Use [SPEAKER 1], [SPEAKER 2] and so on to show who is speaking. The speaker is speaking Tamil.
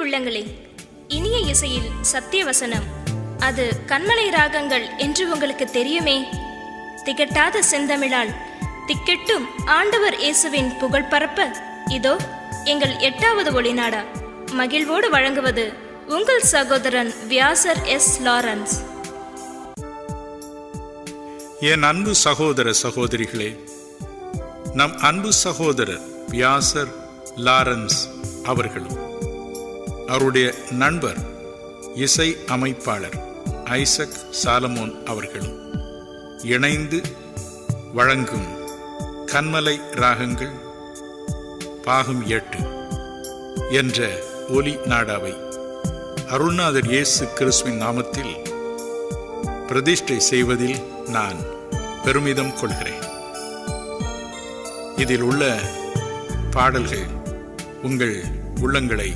[SPEAKER 1] உள்ளங்களே, இனிய இசையில் சத்திய வசனம், அது கண்மலை ராகங்கள் என்று உங்களுக்கு தெரியுமே. திகட்டாத செந்தமிழால் திக்கெட்டும் ஆண்டவர் இயேசுவின் புகழ் பரப்ப இதோ எங்கள் 8வது ஒளிநாடா மகிழ்வோடு வழங்குவது உங்கள் சகோதரன் வியாசர் எஸ். லாரன்ஸ்.
[SPEAKER 2] என் அன்பு சகோதர சகோதரிகளே, நம் அன்பு சகோதரர் வியாசர் லாரன்ஸ் அவர்களும் அவருடைய நண்பர் இசை அமைப்பாளர் ஐசக் சாலமோன் அவர்களும் இணைந்து வழங்கும் கண்மலை ராகங்கள் பாகம் 8 என்ற ஒலி நாடாவை அருள்நாதர் இயேசு கிறிஸ்துவின் நாமத்தில் பிரதிஷ்டை செய்வதில் நான் பெருமிதம் கொள்கிறேன். இதில் உள்ள பாடல்கள் உங்கள் உள்ளங்களை